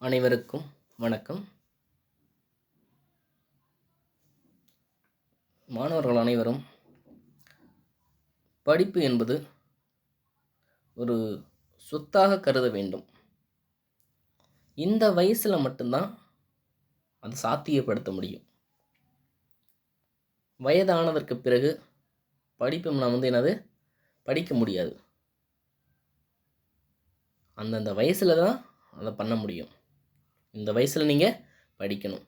அனைவருக்கும் வணக்கம். மாணவர்கள் அனைவரும் படிப்பு என்பது ஒரு சொத்தாக கருத வேண்டும். இந்த வயசில் மட்டும்தான் அதை சாத்தியப்படுத்த முடியும். வயதானதற்கு பிறகு படிப்பு நம்ம படிக்க முடியாது. அந்தந்த வயசில் தான் அதை பண்ண முடியும். இந்த வயசில் நீங்கள் படிக்கணும்,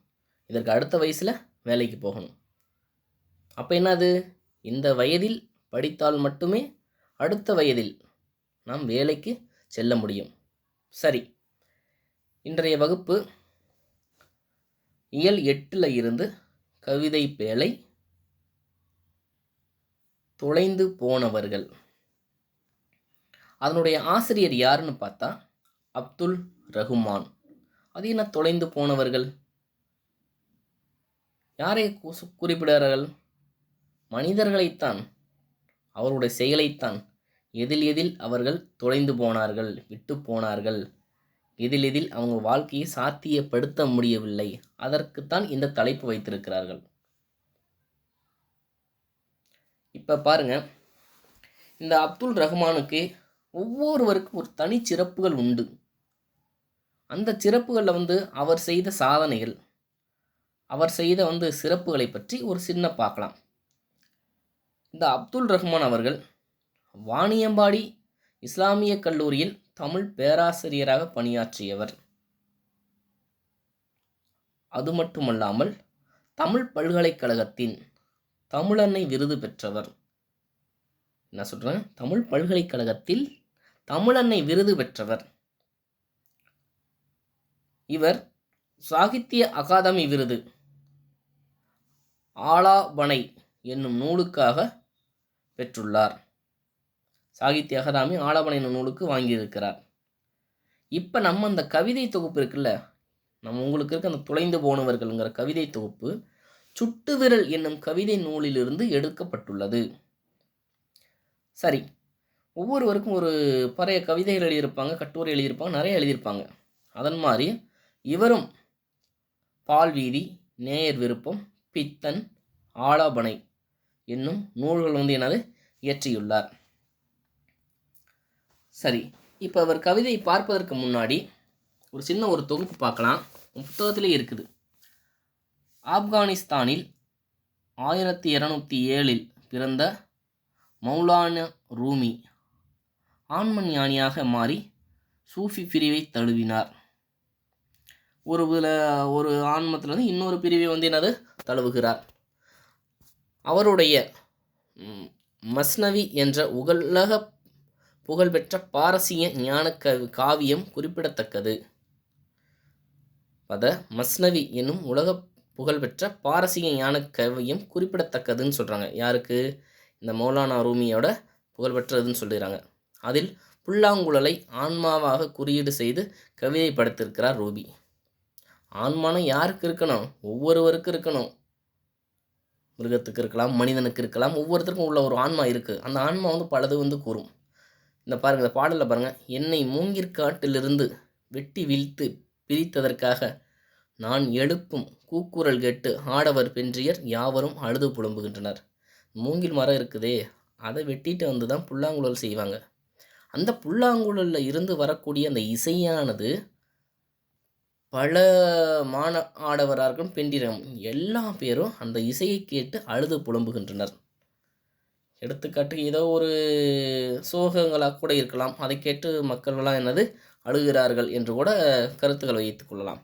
இதற்கு அடுத்த வயசில் வேலைக்கு போகணும். அப்போ என்னது, இந்த வயதில் படித்தால் மட்டுமே அடுத்த வயதில் நாம் வேலைக்கு செல்ல முடியும். சரி, இன்றைய வகுப்பு இயல் 8 இருந்து கவிதை பேழை தொலைந்து போனவர்கள். அதனுடைய ஆசிரியர் யாருன்னு பார்த்தா அப்துல் ரஹ்மான். அது என்ன தொலைந்து போனவர்கள்? யாரை குறிப்பிடுகிறார்கள்? மனிதர்களைத்தான், அவருடைய செயலைத்தான். எதில் அவர்கள் தொலைந்து போனார்கள், விட்டு போனார்கள், எதில் அவங்க வாழ்க்கையை சாத்தியப்படுத்த முடியவில்லை, அதற்குத்தான் இந்த தலைப்பு வைத்திருக்கிறார்கள். இப்போ பாருங்க, இந்த அப்துல் ரஹ்மானுக்கு ஒவ்வொருவருக்கும் ஒரு தனி சிறப்புகள் உண்டு. அந்த சிறப்புகளில் அவர் செய்த சாதனைகள், அவர் செய்த சிறப்புகளை பற்றி ஒரு சின்ன பார்க்கலாம். இந்த அப்துல் ரஹ்மான் அவர்கள் வாணியம்பாடி இஸ்லாமிய கல்லூரியில் தமிழ் பேராசிரியராக பணியாற்றியவர். அது மட்டுமல்லாமல் தமிழ் பல்கலைக்கழகத்தின் தமிழன்னை விருது பெற்றவர். என்ன சொல்கிறேன், தமிழ் பல்கலைக்கழகத்தில் தமிழன்னை விருது பெற்றவர். இவர் சாகித்ய அகாதமி விருது ஆலாபனை என்னும் நூலுக்காக பெற்றுள்ளார். சாகித்ய அகாதமி ஆலாபனை என்னும் நூலுக்கு வாங்கியிருக்கிறார். இப்போ நம்ம அந்த கவிதை தொகுப்பு இருக்குல்ல, உங்களுக்கு இருக்க அந்த தொலைந்து போனவர்கள்ங்கிற கவிதை தொகுப்பு சுட்டு விரல் என்னும் கவிதை நூலிலிருந்து எடுக்கப்பட்டுள்ளது. சரி, ஒவ்வொருவருக்கும் ஒரு பழைய கவிதைகள் எழுதியிருப்பாங்க, கட்டுரை எழுதியிருப்பாங்க, நிறைய எழுதியிருப்பாங்க. அதன் மாதிரி இவரும் பால்வீதி, நேயர் விருப்பம், பித்தன், ஆலாபனை என்னும் நூல்கள் இயற்றியுள்ளார். சரி, இப்போ அவர் கவிதையை பார்ப்பதற்கு முன்னாடி ஒரு சின்ன தொகுப்பு பார்க்கலாம். புத்தகத்திலே இருக்குது. ஆப்கானிஸ்தானில் 1207 பிறந்த மௌலானா ரூமி ஆன்ம ஞானியாக மாறி சூஃபி பிரிவை தழுவினார். ஒரு ஆன்மத்தில் இன்னொரு பிரிவை தழுவுகிறார். அவருடைய மஸ்னவி என்ற உலக புகழ்பெற்ற பாரசீக ஞான காவியம் குறிப்பிடத்தக்கது. மஸ்னவி என்னும் உலக புகழ்பெற்ற பாரசீக ஞான காவியம் குறிப்பிடத்தக்கதுன்னு சொல்கிறாங்க. யாருக்கு? இந்த மௌலானா ரூமியோட புகழ்பெற்றதுன்னு சொல்லிடுறாங்க. அதில் புல்லாங்குழலை ஆன்மாவாக குறியீடு செய்து கவிதை படைத்திருக்கிறார் ரூபி. ஆன்மானம் யாருக்கு இருக்கணும்? ஒவ்வொருவருக்கும் இருக்கணும். மிருகத்துக்கு இருக்கலாம், மனிதனுக்கு இருக்கலாம், ஒவ்வொருத்தருக்கும் உள்ள ஒரு ஆன்மா இருக்குது. அந்த ஆன்மா பலது கூறும். இந்த பாருங்கள், இந்த பாடலில் பாருங்கள். என்னை மூங்கிற்காட்டிலிருந்து வெட்டி வீழ்த்து பிரித்ததற்காக நான் எழுப்பும் கூக்குரல் கேட்டு ஆடவர் பென்றியர் யாவரும் அழுது புலம்புகின்றனர். மூங்கில் மரம் இருக்குதே, அதை வெட்டிட்டு தான் புல்லாங்குழல் செய்வாங்க. அந்த புல்லாங்குழலில் இருந்து வரக்கூடிய அந்த இசையானது பல ஆடவரார்கள் பெண்டிரம் எல்லா பேரும் அந்த இசையை கேட்டு அழுது புலம்புகின்றனர். எடுத்துக்காட்டுக்கு ஏதோ ஒரு சோகங்களாக கூட இருக்கலாம், அதை கேட்டு மக்கள்லாம் அழுகிறார்கள் என்று கூட கருத்துக்கள் வைத்துக் கொள்ளலாம்.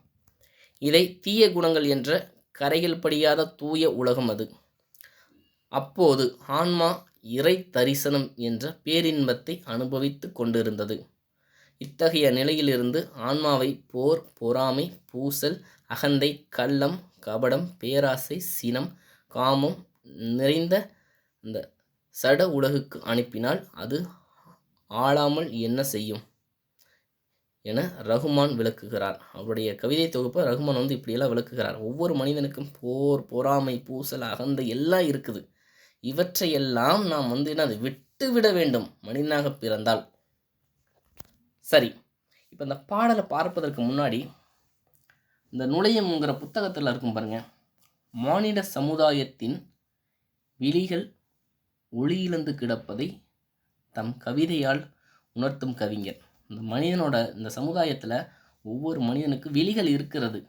இதை தீய குணங்கள் என்ற கரையில் படியாத தூய உலகம் அது. அப்போது ஆன்மா இறை தரிசனம் என்ற பேரின்பத்தை அனுபவித்து கொண்டிருந்தது. இத்தகைய நிலையிலிருந்து ஆன்மாவை போர், பொறாமை, பூசல், அகந்தை, கள்ளம், கபடம், பேராசை, சினம், காமம் நிறைந்த இந்த சட உலகுக்கு அனுப்பினால் அது ஆளாமல் என்ன செய்யும் என ரஹ்மான் விளக்குகிறார். அவருடைய கவிதை தொகுப்பை ரஹ்மான் இப்படியெல்லாம் விளக்குகிறார். ஒவ்வொரு மனிதனுக்கும் போர், பொறாமை, பூசல், அகந்தை எல்லாம் இருக்குது. இவற்றையெல்லாம் நாம் அதை விட்டு விட வேண்டும் மனிதனாக பிறந்தால். சரி, இப்போ இந்த பாடலை பார்ப்பதற்கு முன்னாடி இந்த நுழையும்ங்கிற புத்தகத்தில் இருக்கும் பாருங்க, மானிட சமுதாயத்தின் விழிகள் ஒளியிழந்து கிடப்பதை தம் கவிதையால் உணர்த்தும் கவிஞர். இந்த மனிதனோட இந்த சமுதாயத்தில் ஒவ்வொரு மனிதனுக்கு விழிகள் இருக்கிறது,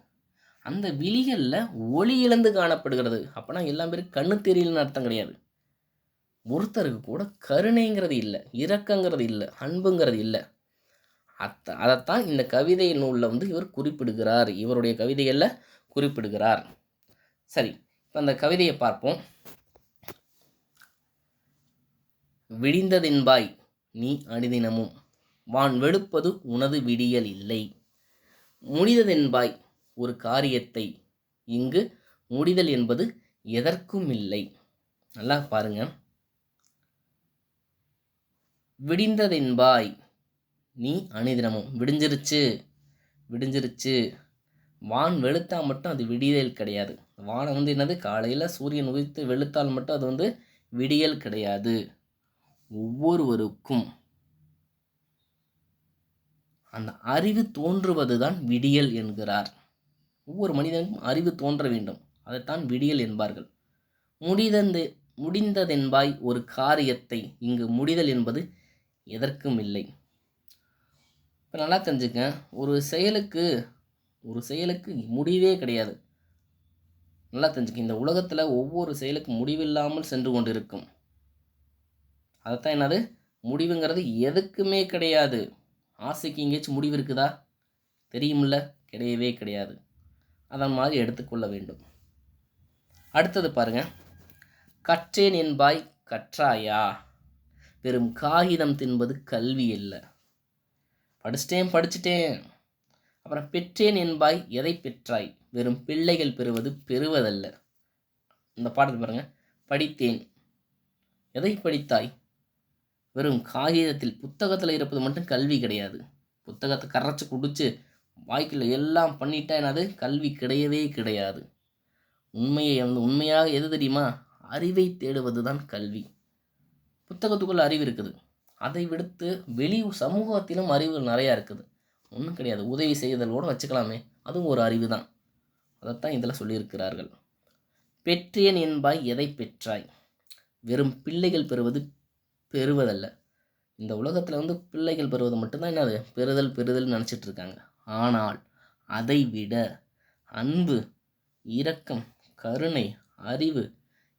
அந்த விழிகளில் ஒளி இழந்து காணப்படுகிறது. அப்போனா எல்லா பேரும் கண்ணு தெரியலன்னு அர்த்தம் கிடையாது. ஒருத்தருக்கு கூட கருணைங்கிறது இல்லை, இரக்கங்கிறது இல்லை, அன்புங்கிறது இல்லை. அதைத்தான் இந்த கவிதை நூலில் இவர் குறிப்பிடுகிறார், இவருடைய கவிதைகளில் குறிப்பிடுகிறார். சரி, இப்போ அந்த கவிதையை பார்ப்போம். விடிந்ததென்பாய் நீ அனுதினமும், வான் வெளுப்பது உனது விடியல் இல்லை. முடிந்ததென்பாய் ஒரு காரியத்தை, இங்கு முடிதல் என்பது எதற்கும் இல்லை. நல்லா பாருங்க. விடிந்ததென்பாய் நீ அனுதினமும், விடிஞ்சிருச்சு. வான் வெளுத்தா மட்டும் அது விடியல் கிடையாது. வானம் என்னது, காலையில் சூரியன் உதித்து வெளுத்தால் மட்டும் அது விடியல் கிடையாது. ஒவ்வொருவருக்கும் அந்த அறிவு தோன்றுவது தான் விடியல் என்கிறார். ஒவ்வொரு மனிதனுக்கும் அறிவு தோன்ற வேண்டும், அதைத்தான் விடியல் என்பார்கள். முடிந்ததென்பாய் ஒரு காரியத்தை, இங்கு முடிதல் என்பது எதற்கும் இல்லை. இப்போ நல்லா தெரிஞ்சுக்க, ஒரு செயலுக்கு முடிவே கிடையாது. நல்லா தெரிஞ்சுக்க, இந்த உலகத்தில் ஒவ்வொரு செயலுக்கு முடிவில்லாமல் சென்று கொண்டு இருக்கும். அதைத்தான் என்னது, முடிவுங்கிறது எதுக்குமே கிடையாது. ஆசைக்கு எங்கேயாச்சும் முடிவு இருக்குதா? தெரியுமில்ல, கிடையவே கிடையாது. அதன் மாதிரி எடுத்துக்கொள்ள வேண்டும். அடுத்தது பாருங்க, கற்றேன் என்பாய் கற்றாயா, வெறும் காகிதம் தின்பது கல்வி இல்லை. படிச்சிட்டேன், அப்புறம் பெற்றேன் என்பாய் எதை பெற்றாய், வெறும் பிள்ளைகள் பெறுவதல்ல. இந்த பாடத்தை பாருங்க, படித்தேன், எதை படித்தாய், வெறும் காகிதத்தில் புத்தகத்தில் இருப்பது மட்டும் கல்வி கிடையாது. புத்தகத்தை கரைச்சி குடிச்சு வாய்க்குள்ள எல்லாம் பண்ணிட்டா என்னது, கல்வி கிடையவே கிடையாது. உண்மையாக எது தெரியுமா, அறிவை தேடுவது தான் கல்வி. புத்தகத்துக்குள்ள அறிவு இருக்குது, அதை விடுத்து வெளி சமூகத்திலும் அறிவுகள் நிறையா இருக்குது. ஒன்றும் கிடையாது, உதவி செய்தல் கூட வச்சுக்கலாமே, அதுவும் ஒரு அறிவு தான். அதைத்தான் இதில் சொல்லியிருக்கிறார்கள். பெற்றேன் என்பாய் எதை பெற்றாய், வெறும் பிள்ளைகள் பெறுவதல்ல. இந்த உலகத்தில் பிள்ளைகள் பெறுவது மட்டும்தான் என்னது, பெறுதல் நினச்சிட்டு இருக்காங்க. ஆனால் அதை விட அன்பு, இரக்கம், கருணை, அறிவு,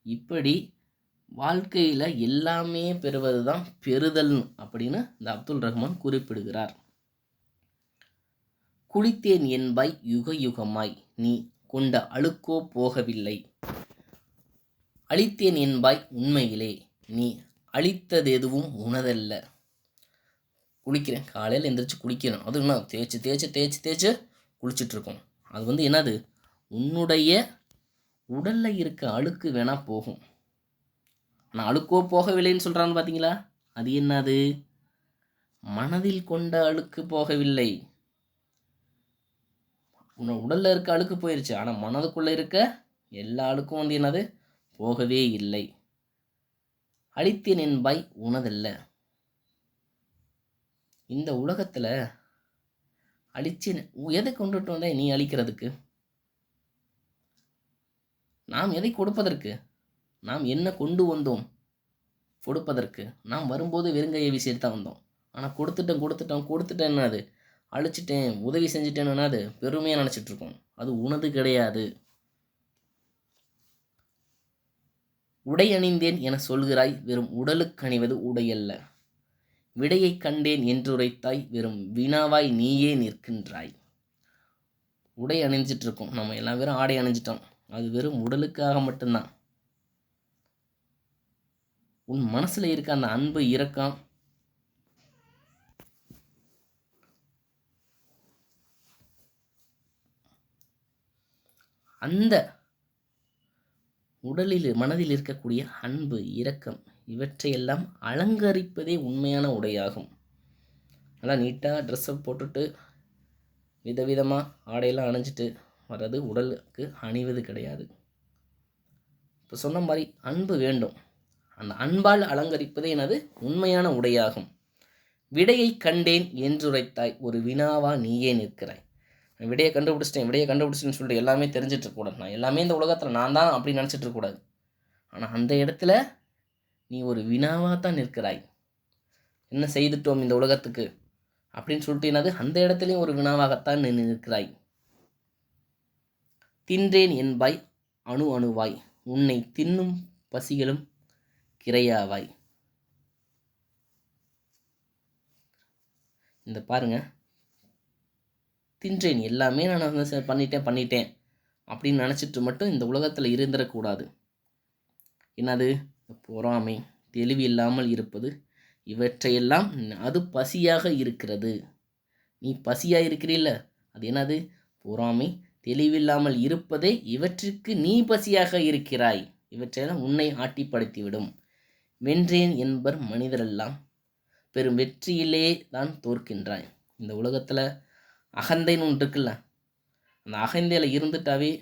இப்படி வாழ்க்கையில் எல்லாமே பெறுவது தான் பெறுதல் அப்படின்னு இந்த அப்துல் ரஹ்மான் குறிப்பிடுகிறார். குளித்தேன் என்பாய் யுக யுகமாய், நீ கொண்ட அழுக்கோ போகவில்லை. அழித்தேன் என்பாய் உண்மையிலே, நீ அழித்தது எதுவும் உனதல்ல. குளிக்கிறேன், காலையில் எந்திரிச்சு குளிக்கிறேன், அது என்ன தேய்ச்சி குளிச்சிட்ருக்கோம். அது என்னது, உன்னுடைய உடலில் இருக்க அழுக்கு வேணால் போகும், ஆனால் அழுக்கோ போகவில்லைன்னு சொல்கிறான்னு பார்த்தீங்களா, அது என்னது, மனதில் கொண்ட அழுக்கு போகவில்லை. உடலில் இருக்க அழுக்கு போயிடுச்சு, ஆனால் மனதுக்குள்ளே இருக்க எல்லா அழுக்கும் என்னது, போகவே இல்லை. அழித்தேன் என்பாய் உனதல்ல. இந்த உலகத்தில் அழிச்சு எதை கொண்டுட்டு வந்த நீ அழிக்கிறதுக்கு? நாம் எதை கொடுப்பதற்கு? நாம் என்ன கொண்டு வந்தோம் கொடுப்பதற்கு? நாம் வரும்போது வெறுங்கையை வீசிட்டு தான் வந்தோம். ஆனால் கொடுத்துட்டேன் என்னது, அழிச்சிட்டேன், உதவி செஞ்சுட்டேன்னு என்னது பெருமையாக நினச்சிட்ருக்கோம். அது உனது கிடையாது. உடை அணிந்தேன் என சொல்கிறாய், வெறும் உடலுக்கு அணிவது உடையல்ல. விடையை கண்டேன் என்றுரைத்தாய், வெறும் வினாவாய் நீயே நிற்கின்றாய். உடை அணிஞ்சிட்ருக்கோம், நம்ம எல்லாம் வெறும் ஆடை அணிஞ்சிட்டோம், அது வெறும் உடலுக்காக மட்டும்தான். உன் மனசில் இருக்க அந்த அன்பு, இரக்கம், அந்த மனதில் இருக்கக்கூடிய அன்பு, இரக்கம், இவற்றையெல்லாம் அலங்கரிப்பதே உண்மையான உடையாகும். நல்லா நீட்டாக ட்ரெஸ்ஸை போட்டுட்டு விதவிதமாக ஆடையெல்லாம் அணிஞ்சிட்டு வர்றது உடலுக்கு அணிவது கிடையாது. இப்போ சொன்ன மாதிரி அன்பு வேண்டும், அந்த அன்பால் அலங்கரிப்பதே எனது உண்மையான உடையாகும். விடையை கண்டேன் என்றுரைத்தாய், ஒரு வினாவா நீயே நிற்கிறாய். விடையை கண்டுபிடிச்சிட்டேன்னு சொல்லிட்டு எல்லாமே தெரிஞ்சிட்டு இருக்கக்கூடாது. நான் எல்லாமே இந்த உலகத்தில் நான் தான் அப்படின்னு நினச்சிட்டு இருக்கக்கூடாது. ஆனால் அந்த இடத்துல நீ ஒரு வினாவாக தான் நிற்கிறாய். என்ன செய்துட்டோம் இந்த உலகத்துக்கு அப்படின்னு சொல்லிட்டு என்னது, அந்த இடத்துலையும் ஒரு வினாவாகத்தான் நீ நிற்கிறாய். தின்றேன் என்பாய் அணு அணுவாய், உன்னை தின்னும் பசிகளும் கிரையாவாய். இந்த பாருங்க, தின்றேன் எல்லாமே நான் வந்து பண்ணிட்டேன் அப்படின்னு நினச்சிட்டு மட்டும் இந்த உலகத்தில் இருந்துடக்கூடாது. என்னது, பொறாமை, தெளிவு இல்லாமல் இருப்பது, இவற்றையெல்லாம் அது பசியாக இருக்கிறது. நீ பசியாக இருக்கிறீல்ல, அது என்னது, பொறாமை, தெளிவில்லாமல் இருப்பதே இவற்றிற்கு நீ பசியாக இருக்கிறாய். இவற்றையெல்லாம் உன்னை ஆட்டிப்படுத்திவிடும். வென்றேன் என்பர் மனிதரெல்லாம் பெரும் வெற்றியிலே தான் தோற்கின்றாய். இந்த உலகத்தில் அகந்தைன்னு ஒன்று இருக்குல்ல, அந்த அகந்தையில் இருந்துட்டாவே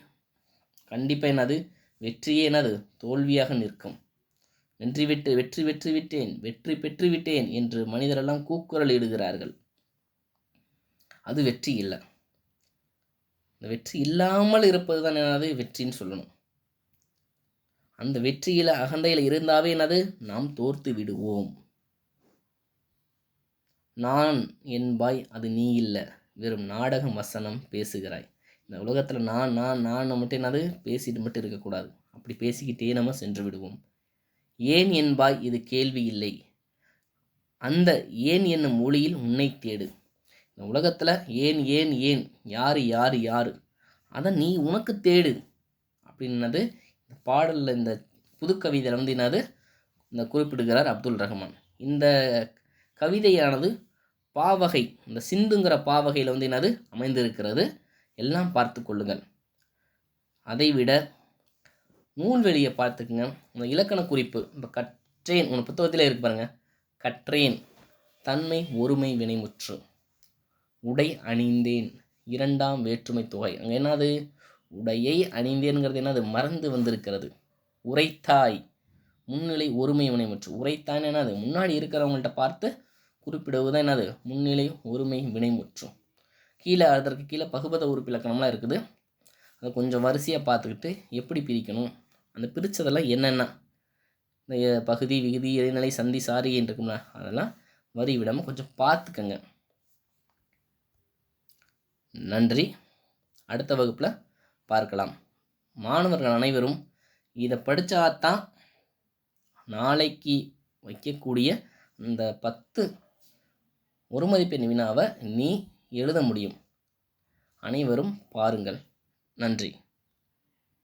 கண்டிப்பாக என்னது, வெற்றியே என்னது தோல்வியாக நிற்கும். வெற்றி விட்டேன், வெற்றி பெற்று விட்டேன் என்று மனிதரெல்லாம் கூக்குரல் இடுகிறார்கள். அது வெற்றி இல்லை. இந்த வெற்றி இல்லாமல் இருப்பது தான் என்னது வெற்றின்னு சொல்லணும். அந்த வெற்றியில் அகந்தையில் இருந்தாவே என்னது, நாம் தோர்த்து விடுவோம். நான் என்பாய், அது நீ இல்லை, வெறும் நாடகம் வசனம் பேசுகிறாய். இந்த உலகத்தில் நான் மட்டும் என்னது பேசிட்டு மட்டும் இருக்கக்கூடாது. அப்படி பேசிக்கிட்டே நம்ம சென்று விடுவோம். ஏன் என்பாய், இது கேள்வி இல்லை, அந்த ஏன் என்னும் மொழியில் உன்னை தேடு. இந்த உலகத்தில் ஏன் ஏன் ஏன், யார் அதை நீ உனக்கு தேடு அப்படின்னது இந்த பாடலில், இந்த புதுக்கவிதையில் வந்து என்னது இந்த குறிப்பிடுகிறார் அப்துல் ரஹ்மான். இந்த கவிதையானது பாவகை, இந்த சிந்துங்கிற பாவகையில் வந்து என்னது அமைந்திருக்கிறது. எல்லாம் பார்த்து கொள்ளுங்கள். அதைவிட நூல்வெளியை பார்த்துக்குங்க. இந்த இலக்கண குறிப்பு, இப்போ கற்றேன் உன் புத்தகத்தில் இருக்கு பாருங்க. கற்றேன் தன்மை ஒருமை வினைமுற்று, உடை அணிந்தேன் இரண்டாம் வேற்றுமை தொகை. அங்கே என்னது, உடையை அணிந்தேன்கிறது என்னது மறந்து வந்திருக்கிறது. உரைத்தாய் முன்னிலை ஒருமை வினைமுற்று. உரைத்தாய்ன்னு என்னது, முன்னாடி இருக்கிறவங்கள்ட்ட பார்த்து குறிப்பிடுவதுதான் என்னது முன்னிலை ஒருமை வினைமுற்று. கீழே அதற்கு கீழே பகுபத உறுப்பு இலக்கணம்லாம் இருக்குது. அதை கொஞ்சம் வரிசையாக பார்த்துக்கிட்டு எப்படி பிரிக்கணும், அந்த பிரித்ததெல்லாம் என்னென்ன, இந்த பகுதி, விகுதி, இடைநிலை, சந்தி, சாரி இருக்கும்ல, அதெல்லாம் வரி விடாமல் கொஞ்சம் பார்த்துக்கங்க. நன்றி. அடுத்த வகுப்பில் பார்க்கலாம். மாணவர்கள் அனைவரும் இதை படித்தாதான் நாளைக்கு வைக்கக்கூடிய இந்த 10 ஒரு மதிப்பெண் வினாவை நீ எழுத முடியும். அனைவரும் பாருங்கள். நன்றி.